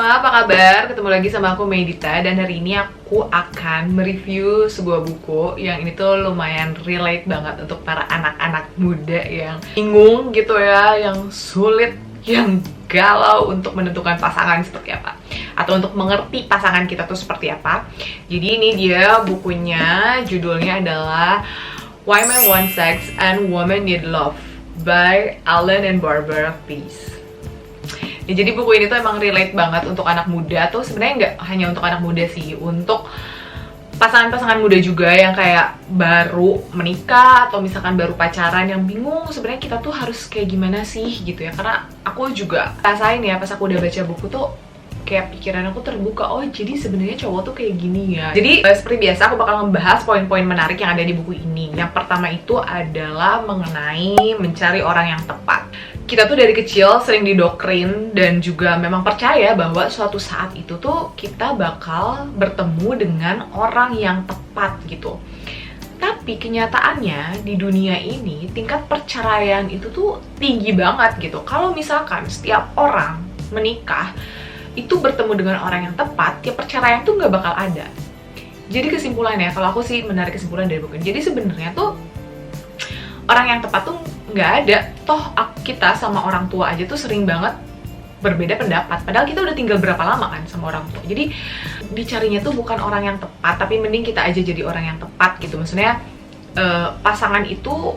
semua, apa kabar? Ketemu lagi sama aku Medita. Dan hari ini aku akan mereview sebuah buku yang ini tuh lumayan relate banget untuk para anak-anak muda yang bingung gitu ya, yang sulit, yang galau untuk menentukan pasangan seperti apa, atau untuk mengerti pasangan kita tuh seperti apa. Jadi ini dia bukunya, judulnya adalah Why Men Want Sex and Women Need Love by Allen and Barbara Pease. Ya, jadi buku ini tuh emang relate banget untuk anak muda, tuh sebenarnya nggak hanya untuk anak muda sih, untuk pasangan-pasangan muda juga yang kayak baru menikah atau misalkan baru pacaran yang bingung sebenarnya kita tuh harus kayak gimana sih gitu ya. Karena aku juga rasain ya, pas aku udah baca buku tuh kayak pikiran aku terbuka, oh jadi sebenarnya cowok tuh kayak gini ya. Jadi seperti biasa aku bakal membahas poin-poin menarik yang ada di buku ini. Yang pertama itu adalah mengenai mencari orang yang tepat. Kita tuh dari kecil sering didoktrin dan juga memang percaya bahwa suatu saat itu tuh kita bakal bertemu dengan orang yang tepat gitu. Tapi kenyataannya di dunia ini tingkat perceraian itu tuh tinggi banget gitu. Kalau misalkan setiap orang menikah itu bertemu dengan orang yang tepat, ya perceraian tuh nggak bakal ada. Jadi kesimpulannya, kalau aku sih menarik kesimpulan dari buku ini, jadi sebenarnya tuh orang yang tepat tuh nggak ada. Toh kita sama orang tua aja tuh sering banget berbeda pendapat, padahal kita udah tinggal berapa lama kan sama orang tua. Jadi dicarinya tuh bukan orang yang tepat, tapi mending kita aja jadi orang yang tepat gitu. Maksudnya pasangan itu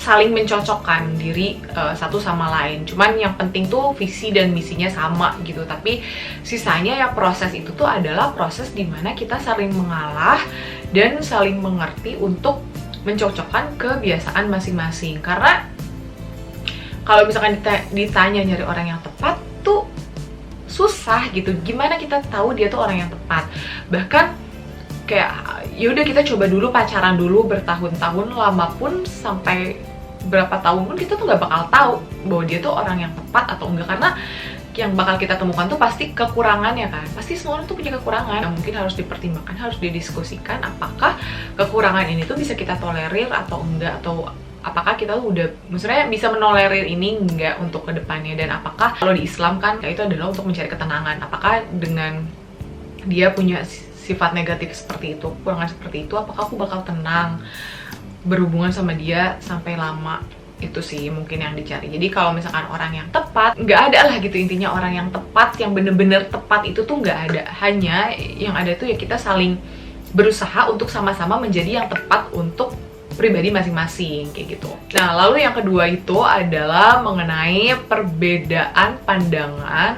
saling mencocokkan diri satu sama lain. Cuman yang penting tuh visi dan misinya sama gitu. Tapi sisanya ya proses itu tuh adalah proses dimana kita saling mengalah dan saling mengerti untuk mencocokkan kebiasaan masing-masing. Karena kalau misalkan ditanya nyari orang yang tepat tuh susah gitu. Gimana kita tahu dia tuh orang yang tepat? Bahkan kayak yaudah kita coba dulu pacaran dulu bertahun-tahun, lama pun sampai berapa tahun pun kita tuh nggak bakal tahu bahwa dia tuh orang yang tepat atau enggak. Karena yang bakal kita temukan tuh pasti kekurangannya kan. Pasti semua orang tuh punya kekurangan yang mungkin harus dipertimbangkan, harus didiskusikan apakah kekurangan ini tuh bisa kita tolerir atau enggak, atau apakah kita tuh udah maksudnya bisa menolerir ini enggak untuk kedepannya. Dan apakah kalau di Islam kan itu adalah untuk mencari ketenangan, apakah dengan dia punya sifat negatif seperti itu, kekurangan seperti itu, apakah aku bakal tenang berhubungan sama dia sampai lama. Itu sih mungkin yang dicari. Jadi kalau misalkan orang yang tepat, nggak ada lah gitu intinya. Orang yang tepat, yang bener-bener tepat itu tuh nggak ada. Hanya yang ada tuh ya kita saling berusaha untuk sama-sama menjadi yang tepat untuk pribadi masing-masing kayak gitu. Nah lalu yang kedua itu adalah mengenai perbedaan pandangan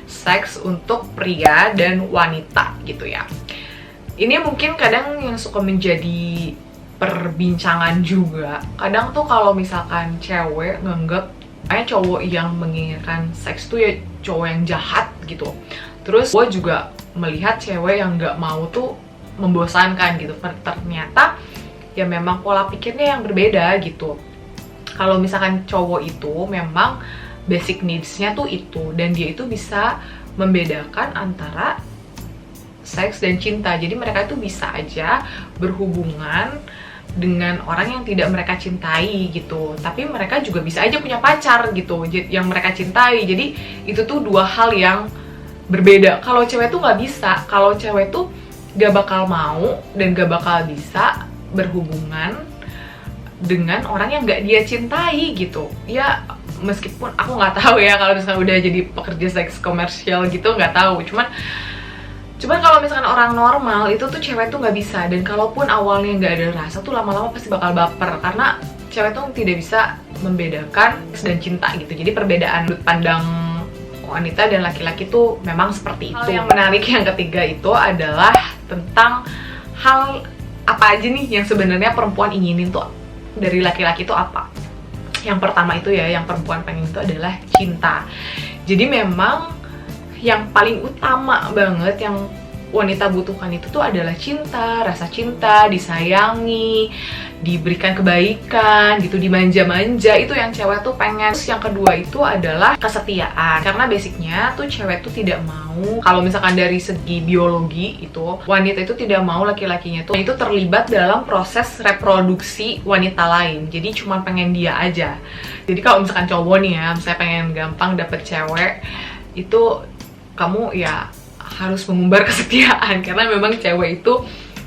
seks untuk pria dan wanita gitu ya. Ini mungkin kadang yang suka menjadi perbincangan juga. Kadang tuh kalau misalkan cewek nganggep cowok yang menginginkan seks tuh ya cowok yang jahat gitu. Terus gue juga melihat cewek yang nggak mau tuh membosankan gitu. Ternyata ya memang pola pikirnya yang berbeda gitu. Kalau misalkan cowok itu memang basic needs-nya tuh itu, dan dia itu bisa membedakan antara seks dan cinta. Jadi mereka itu bisa aja berhubungan dengan orang yang tidak mereka cintai gitu, tapi mereka juga bisa aja punya pacar gitu yang mereka cintai. Jadi itu tuh dua hal yang berbeda. Kalau cewek tuh nggak bisa. Kalau cewek tuh gak bakal mau dan gak bakal bisa berhubungan dengan orang yang gak dia cintai gitu. Ya meskipun aku nggak tahu ya kalau misalnya udah jadi pekerja seks komersial gitu, nggak tahu. Cuman kalau misalkan orang normal itu tuh cewek tuh nggak bisa. Dan kalaupun awalnya nggak ada rasa tuh lama-lama pasti bakal baper. Karena cewek tuh tidak bisa membedakan seks dan cinta gitu. Jadi perbedaan sudut pandang wanita dan laki-laki tuh memang seperti itu. Hal yang menarik yang ketiga itu adalah tentang hal apa aja nih yang sebenarnya perempuan inginin tuh dari laki-laki tuh apa. Yang pertama itu ya, yang perempuan pengen itu adalah cinta. Jadi memang yang paling utama banget yang wanita butuhkan itu tuh adalah cinta, rasa cinta, disayangi, diberikan kebaikan gitu, dimanja-manja. Itu yang cewek tuh pengen. Terus yang kedua itu adalah kesetiaan. Karena basicnya tuh cewek tuh tidak mau, kalau misalkan dari segi biologi itu, wanita itu tidak mau laki-lakinya tuh itu terlibat dalam proses reproduksi wanita lain. Jadi cuma pengen dia aja. Jadi kalau misalkan cowok nih ya, misalnya pengen gampang dapet cewek, itu kamu ya harus mengumbar kesetiaan, karena memang cewek itu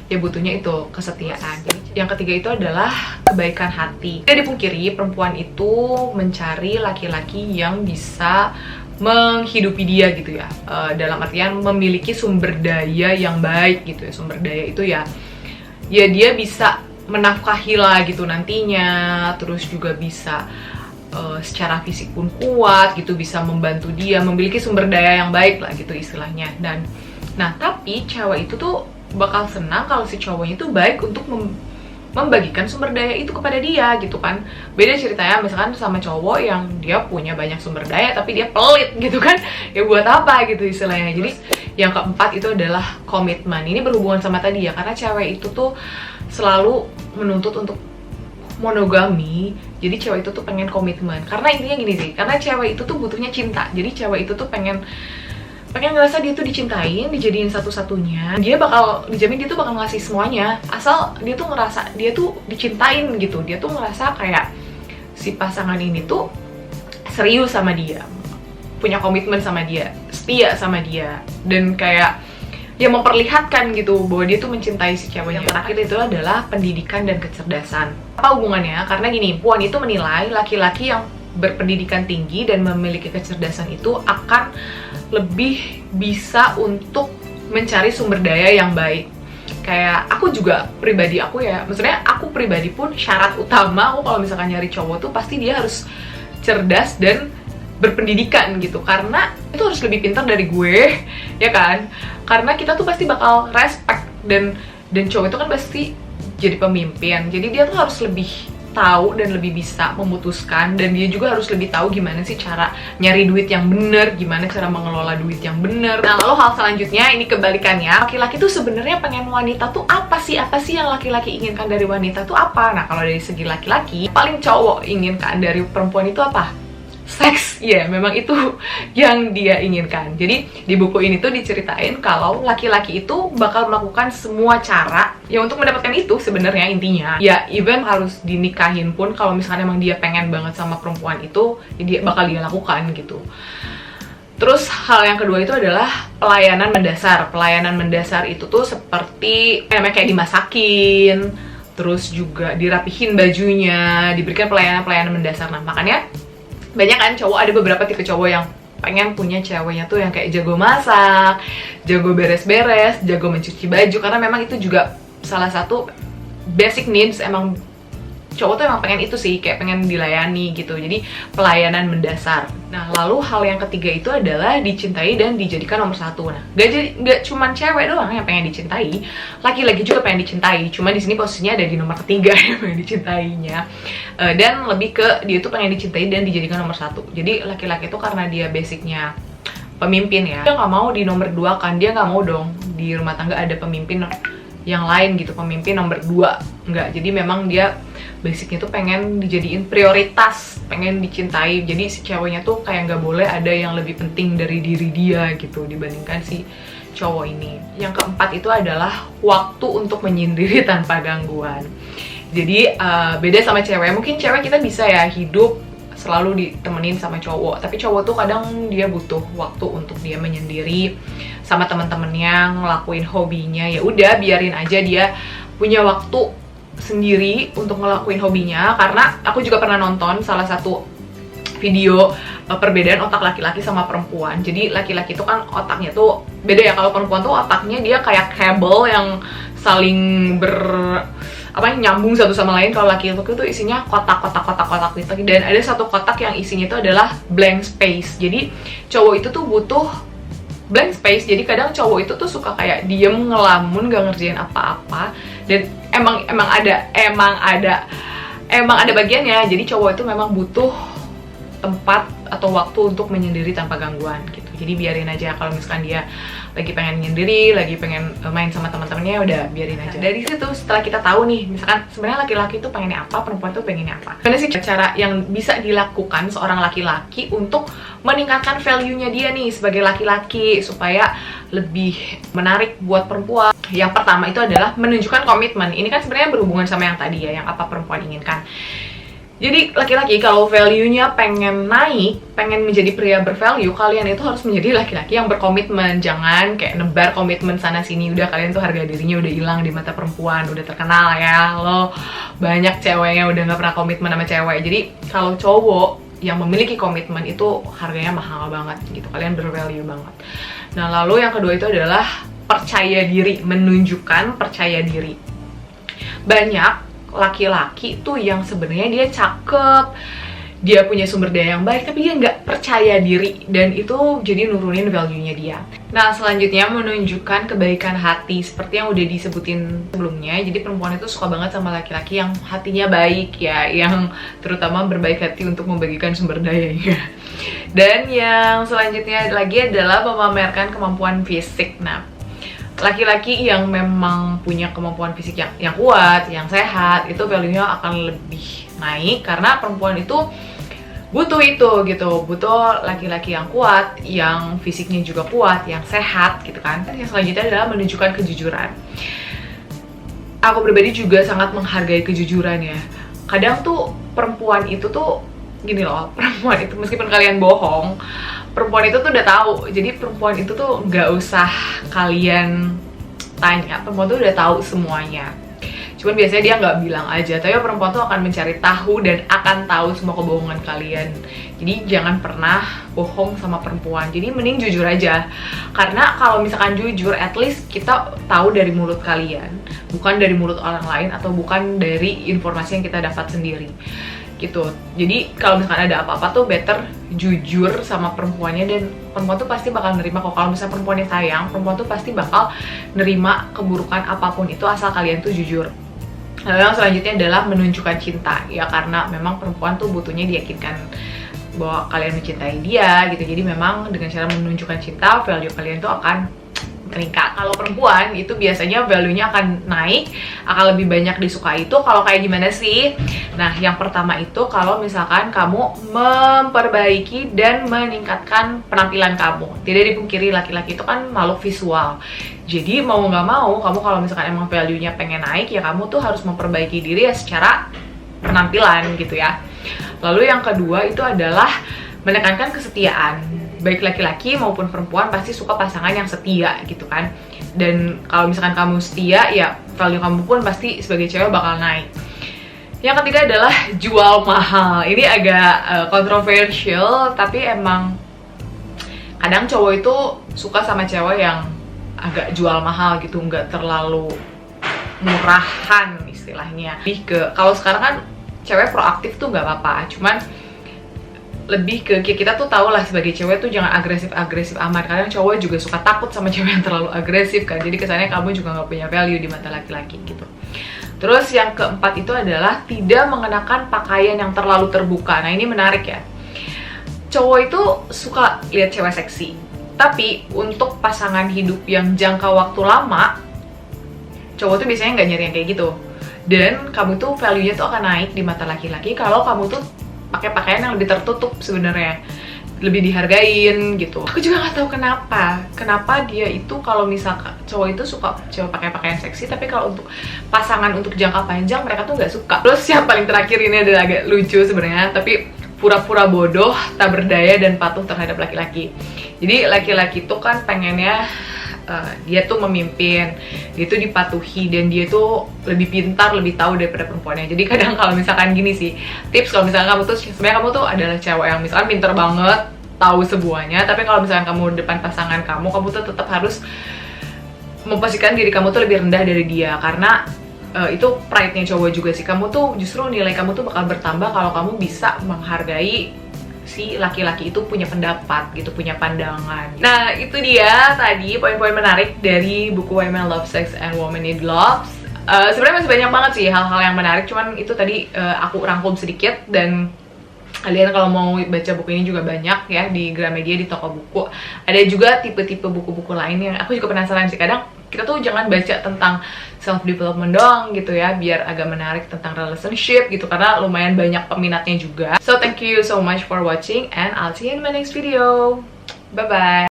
ya butuhnya itu kesetiaan. Jadi yang ketiga itu adalah kebaikan hati. Tidak dipungkiri perempuan itu mencari laki-laki yang bisa menghidupi dia gitu ya, dalam artian memiliki sumber daya yang baik gitu ya. Sumber daya itu ya dia bisa menafkahi lah gitu nantinya, terus juga bisa secara fisik pun kuat gitu, bisa membantu dia, memiliki sumber daya yang baik lah gitu istilahnya. Dan nah tapi cewek itu tuh bakal senang kalau si cowoknya itu baik untuk membagikan sumber daya itu kepada dia gitu kan. Beda ceritanya misalkan sama cowok yang dia punya banyak sumber daya tapi dia pelit gitu kan, ya buat apa gitu istilahnya. Jadi yang keempat itu adalah komitmen. Ini berhubungan sama tadi ya, karena cewek itu tuh selalu menuntut untuk monogami. Jadi cewek itu tuh pengen komitmen, karena intinya gini sih, karena cewek itu tuh butuhnya cinta. Jadi cewek itu tuh pengen ngerasa dia tuh dicintain, dijadiin satu-satunya. Dia bakal dijamin dia tuh bakal ngasih semuanya, asal dia tuh ngerasa dia tuh dicintain gitu. Dia tuh ngerasa kayak si pasangan ini tuh serius sama dia, punya komitmen sama dia, setia sama dia, dan kayak ya memperlihatkan gitu bahwa dia tuh mencintai si ceweknya. Yang terakhir itu adalah pendidikan dan kecerdasan. Apa hubungannya? Karena gini, Puan itu menilai laki-laki yang berpendidikan tinggi dan memiliki kecerdasan itu akan lebih bisa untuk mencari sumber daya yang baik. Kayak aku juga pribadi aku ya, maksudnya aku pribadi pun syarat utama aku kalau misalkan nyari cowok tuh pasti dia harus cerdas dan berpendidikan gitu, karena itu harus lebih pintar dari gue ya kan, karena kita tuh pasti bakal respect, dan cowok itu kan pasti jadi pemimpin, jadi dia tuh harus lebih tahu dan lebih bisa memutuskan, dan dia juga harus lebih tahu gimana sih cara nyari duit yang bener, gimana cara mengelola duit yang bener. Nah lalu hal selanjutnya ini kebalikannya, laki-laki tuh sebenarnya pengen wanita tuh apa sih yang laki-laki inginkan dari wanita tuh apa? Nah kalau dari segi laki-laki, paling cowok inginkan dari perempuan itu apa? Seks, ya memang itu yang dia inginkan. Jadi di buku ini tuh diceritain kalau laki-laki itu bakal melakukan semua cara ya untuk mendapatkan itu. Sebenarnya intinya ya even harus dinikahin pun kalau misalnya emang dia pengen banget sama perempuan itu ya dia bakal dia lakukan gitu. Terus hal yang kedua itu adalah pelayanan mendasar. Pelayanan mendasar itu tuh seperti kayak dimasakin, terus juga dirapihin bajunya, diberikan pelayanan mendasar. Nah makanya banyak kan cowok, ada beberapa tipe cowok yang pengen punya ceweknya tuh yang kayak jago masak, jago beres-beres, jago mencuci baju, karena memang itu juga salah satu basic needs. Emang cowok tuh emang pengen itu sih, kayak pengen dilayani gitu. Jadi pelayanan mendasar. Nah lalu hal yang ketiga itu adalah dicintai dan dijadikan nomor satu. Nah gak cuman cewek doang yang pengen dicintai, laki-laki juga pengen dicintai. Cuma di sini posisinya ada di nomor ketiga yang pengen dicintainya, dan lebih ke dia tuh pengen dicintai dan dijadikan nomor satu. Jadi laki-laki itu karena dia basicnya pemimpin ya, dia nggak mau di nomor dua kan, dia nggak mau dong di rumah tangga ada pemimpin yang lain gitu, pemimpin nomor dua, enggak. Jadi memang dia basicnya tuh pengen dijadiin prioritas, pengen dicintai. Jadi si ceweknya tuh kayak nggak boleh ada yang lebih penting dari diri dia gitu dibandingkan si cowok ini. Yang keempat itu adalah waktu untuk menyendiri tanpa gangguan. Jadi beda sama cewek, mungkin cewek kita bisa ya hidup selalu ditemenin sama cowok, tapi cowok tuh kadang dia butuh waktu untuk dia menyendiri sama teman-temannya, ngelakuin hobinya. Ya udah biarin aja dia punya waktu sendiri untuk ngelakuin hobinya. Karena aku juga pernah nonton salah satu video perbedaan otak laki-laki sama perempuan. Jadi laki-laki itu kan otaknya tuh beda ya, kalau perempuan tuh otaknya dia kayak kabel yang saling nyambung satu sama lain. Kalau laki-laki itu isinya kotak-kotak gitu, dan ada satu kotak yang isinya itu adalah blank space. Jadi cowok itu tuh butuh blank space. Jadi kadang cowok itu tuh suka kayak diem, ngelamun, gak ngerjain apa-apa, dan emang ada bagiannya. Jadi cowok itu memang butuh tempat atau waktu untuk menyendiri tanpa gangguan gitu. Jadi biarin aja, kalau misalkan dia lagi pengen nyendiri, lagi pengen main sama teman-temannya, udah biarin aja. Dari situ setelah kita tahu nih, misalkan sebenarnya laki-laki tuh pengennya apa, perempuan tuh pengennya apa, mana sih cara yang bisa dilakukan seorang laki-laki untuk meningkatkan value-nya dia nih sebagai laki-laki supaya lebih menarik buat perempuan. Yang pertama itu adalah menunjukkan komitmen. Ini kan sebenarnya berhubungan sama yang tadi ya, yang apa perempuan inginkan. Jadi laki-laki kalau value-nya pengen naik, pengen menjadi pria bervalue, kalian itu harus menjadi laki-laki yang berkomitmen. Jangan kayak nebar komitmen sana sini, udah kalian tuh harga dirinya udah hilang di mata perempuan, udah terkenal ya lo banyak ceweknya udah nggak pernah komitmen sama cewek. Jadi kalau cowok yang memiliki komitmen itu harganya mahal banget gitu, kalian bervalue banget. Nah lalu yang kedua itu adalah percaya diri, menunjukkan percaya diri. Banyak laki-laki tuh yang sebenarnya dia cakep, dia punya sumber daya yang baik, tapi dia nggak percaya diri, dan itu jadi nurunin value-nya dia. Nah selanjutnya menunjukkan kebaikan hati, seperti yang udah disebutin sebelumnya. Jadi perempuan itu suka banget sama laki-laki yang hatinya baik ya, yang terutama berbaik hati untuk membagikan sumber dayanya. Dan yang selanjutnya lagi adalah memamerkan kemampuan fisik. Nah laki-laki yang memang punya kemampuan fisik yang kuat, yang sehat, itu value-nya akan lebih naik karena perempuan itu butuh itu gitu, butuh laki-laki yang kuat, yang fisiknya juga kuat, yang sehat gitu kan. Yang selanjutnya adalah menunjukkan kejujuran. Aku pribadi juga sangat menghargai kejujuran ya. Kadang tuh perempuan itu tuh gini loh, perempuan itu meskipun kalian bohong, perempuan itu tuh udah tahu. Jadi perempuan itu tuh nggak usah kalian tanya, perempuan tuh udah tahu semuanya. Cuman biasanya dia nggak bilang aja, tapi perempuan tuh akan mencari tahu dan akan tahu semua kebohongan kalian. Jadi jangan pernah bohong sama perempuan. Jadi mending jujur aja. Karena kalau misalkan jujur, at least kita tahu dari mulut kalian, bukan dari mulut orang lain atau bukan dari informasi yang kita dapat sendiri. Gitu. Jadi kalau misalkan ada apa-apa tuh better jujur sama perempuannya, dan perempuan tuh pasti bakal nerima kok. Kalau misalnya perempuannya sayang, perempuan tuh pasti bakal nerima keburukan apapun itu asal kalian tuh jujur. Lalu yang selanjutnya adalah menunjukkan cinta ya, karena memang perempuan tuh butuhnya diyakinkan bahwa kalian mencintai dia gitu. Jadi memang dengan cara menunjukkan cinta, value kalian tuh akan meningkat. Kalau perempuan itu biasanya value-nya akan naik, akan lebih banyak disukai. Itu kalau kayak gimana sih? Nah, yang pertama itu kalau misalkan kamu memperbaiki dan meningkatkan penampilan kamu. Tidak dipungkiri laki-laki itu kan makhluk visual. Jadi mau nggak mau, kamu kalau misalkan emang value-nya pengen naik, ya kamu tuh harus memperbaiki diri ya secara penampilan gitu ya. Lalu yang kedua itu adalah menekankan kesetiaan. Baik laki-laki maupun perempuan pasti suka pasangan yang setia gitu kan. Dan kalau misalkan kamu setia, ya value kamu pun pasti sebagai cewek bakal naik. Yang ketiga adalah jual mahal. Ini agak kontroversial, tapi emang kadang cowok itu suka sama cewek yang agak jual mahal gitu, nggak terlalu murahan istilahnya. Lebih ke, kalau sekarang kan cewek proaktif tuh nggak apa-apa, cuman lebih ke kita tuh tau lah sebagai cewek tuh jangan agresif-agresif amat. Kadang cowok juga suka takut sama cewek yang terlalu agresif kan. Jadi kesannya kamu juga nggak punya value di mata laki-laki gitu. Terus yang keempat itu adalah tidak mengenakan pakaian yang terlalu terbuka. Nah ini menarik ya. Cowok itu suka lihat cewek seksi, tapi untuk pasangan hidup yang jangka waktu lama, cowok tuh biasanya nggak nyari yang kayak gitu. Dan kamu tuh value-nya tuh akan naik di mata laki-laki kalau kamu tuh pakai pakaian yang lebih tertutup sebenarnya, lebih dihargain gitu. Aku juga nggak tahu kenapa dia itu kalau misalkan cowok itu suka cowok pakai pakaian seksi, tapi kalau untuk pasangan untuk jangka panjang mereka tuh nggak suka. Terus yang paling terakhir ini adalah agak lucu sebenarnya, tapi pura-pura bodoh, tak berdaya dan patuh terhadap laki-laki. Jadi laki-laki tuh kan pengennya dia tuh memimpin, dia tuh dipatuhi, dan dia tuh lebih pintar, lebih tahu daripada perempuannya. Jadi kadang kalau misalkan gini sih, tips kalau misalkan kamu tuh sebenarnya kamu tuh adalah cewek yang misalkan pintar banget, tahu semuanya, tapi kalau misalkan kamu depan pasangan kamu tuh tetap harus memposisikan diri kamu tuh lebih rendah dari dia, karena itu pride-nya cowok juga sih. Kamu tuh justru nilai kamu tuh bakal bertambah kalau kamu bisa menghargai si laki-laki itu punya pendapat gitu, punya pandangan. Nah itu dia tadi poin-poin menarik dari buku Women Love Sex and Women Need Love. Sebenarnya masih banyak banget sih hal-hal yang menarik, cuman itu tadi aku rangkum sedikit. Dan kalian kalau mau baca buku ini juga banyak ya di Gramedia, di toko buku. Ada juga tipe-tipe buku-buku lain yang aku juga penasaran sih. Kadang kita tuh jangan baca tentang self development doang gitu ya, biar agak menarik tentang relationship gitu, karena lumayan banyak peminatnya juga. So thank you so much for watching and I'll see you in my next video. Bye bye.